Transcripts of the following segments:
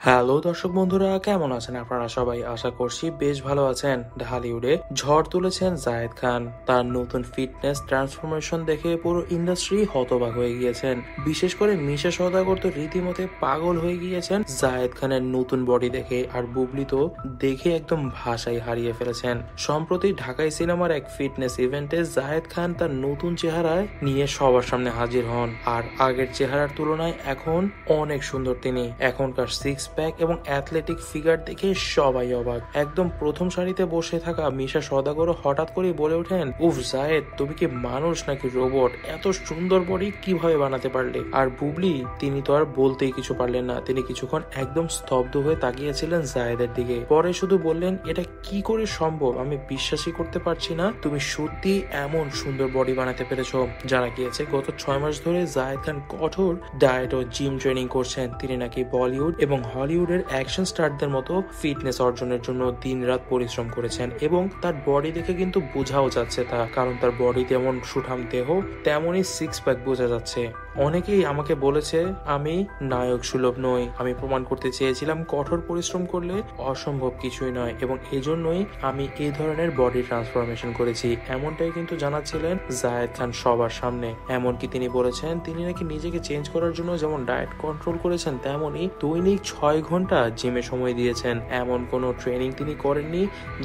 Hello দর্শক বন্ধুরা, কেমন আছেন আপনারা সবাই? আশা করছি বেশ ভালো আছেন। ঢালিউডে ঝড় তুলেছেন জায়েদ খান। তার নতুন ফিটনেস ট্রান্সফরমেশন দেখে পুরো ইন্ডাস্ট্রি হতবাক হয়ে গিয়েছেন। বিশেষ করে মিশা সওদাগর তো রীতিমতো পাগল হয়ে গিয়েছেন জায়েদ খানের নতুন বডি দেখে, আর বুবলি তো দেখে একদম ভাষাই হারিয়ে ফেলেছেন। সম্প্রতি ঢাকাই সিনেমার এক ফিটনেস ইভেন্টে জায়েদ খান তার নতুন চেহারায় নিয়ে সবার সামনে হাজির হন, আর আগের চেহারার তুলনায় এখন অনেক সুন্দর তিনি। এখনকার সিক্স প্যাক এবং অ্যাথলেটিক ফিগার দেখে সবাই অবাক। একদম প্রথম সারিতে বসে থাকা মিশা সওদাগরও হঠাৎ করেই বলে ওঠেন, উফ জায়েদ, তুমি কি মানুষ নাকি রোবট? এত সুন্দর বডি কিভাবে বানাতে পারলে? আর বুবলি, তিনি তো আর বলতেই কিছু পারলেন না। তিনি কিছুক্ষণ একদম স্তব্ধ হয়ে তাকিয়েছিলেন জায়েদের দিকে। পরে শুধু বললেন, এটা কি করে সম্ভব? আমি বিশ্বাসই করতে পারছি না তুমি সত্যি এমন সুন্দর বডি বানাতে পেরেছো। জানা গিয়েছে গত 6 মাস ধরে জায়েদ খান কঠোর ডায়েট ও জিম ট্রেনিং করছেন। তিনি নাকি বলিউড এবং হলিউডের অ্যাকশন স্টারদের মতো ফিটনেস অর্জনের জন্য দিনরাত পরিশ্রম করেছেন, এবং তার বডি দেখে কিন্তু বোঝাও যাচ্ছে তা, কারণ তার বডি যেমন সুঠাম দেহ তেমনই সিক্স প্যাক বোঝা যাচ্ছে। অনেকেই আমাকে বলেছে আমি নায়ক সুলভ নই। আমি প্রমাণ করতে চেয়েছিলাম কঠোর পরিশ্রম করলে অসম্ভব কিছুই নয়, এবং এজন্যই আমি এই ধরনের বডি ট্রান্সফরমেশন করেছি। এমনটাই কিন্তু জানাচ্ছিলেন জায়েদ খান সবার সামনে। এমনকি তিনি বলেছেন তিনি নাকি নিজেকে চেঞ্জ করার জন্য যেমন ডায়েট কন্ট্রোল করেছেন, তেমনই দৈনিক 6 ঘন্টা জিমে সময় দিয়েছেন। এমন কোনো ট্রেনিং তিনি করেননি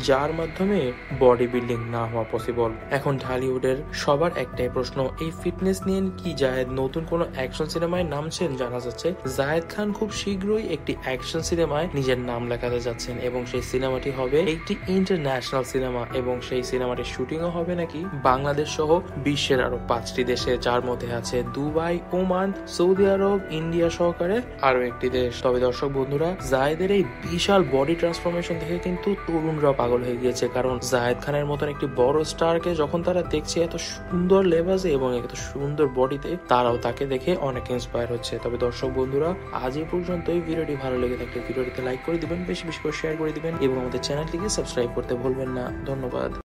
যার মাধ্যমে বডি বিল্ডিং না হওয়া পসিবল। এখন ঢালিউডের সবার একটাই প্রশ্ন, এই ফিটনেস নিয়ে কি জায়েদ নতুন কোনো অ্যাকশন সিনেমায় নামছেন? জানা যাচ্ছে জায়েদ খান খুব শীঘ্রই একটি অ্যাকশন সিনেমায় নিজের নাম লেখাতে যাচ্ছেন, এবং সেই সিনেমাটি হবে একটি ইন্টারন্যাশনাল সিনেমা, এবং সেই সিনেমাটির শুটিংও হবে নাকি বাংলাদেশ সহ বিশ্বের আরো 5টি দেশে, যার মধ্যে আছে দুবাই, ওমান, সৌদি আরব, ইন্ডিয়া সহকারে আরো একটি দেশ। তবে দর্শক বন্ধুরা, জায়েদের এই বিশাল বডি ট্রান্সফরমেশন দেখে কিন্তু তরুণরা পাগল হয়ে গিয়েছে, কারণ জায়েদ খানের মতন একটি বড় স্টারকে যখন তারা দেখছে এত সুন্দর লেবাসে এবং এত সুন্দর বডিতে, তারাও তাকে দেখে অনেক ইন্সপায়ার হচ্ছে। তবে দর্শক বন্ধুরা, আজ এই পর্যন্তই। ভিডিওটি ভালো লেগে থাকলে ভিডিওটিতে লাইক করে দিবেন, বেশি বেশি করে শেয়ার করে দিবেন, এবং আমাদের চ্যানেলটিকে সাবস্ক্রাইব করতে ভুলবেন না। ধন্যবাদ।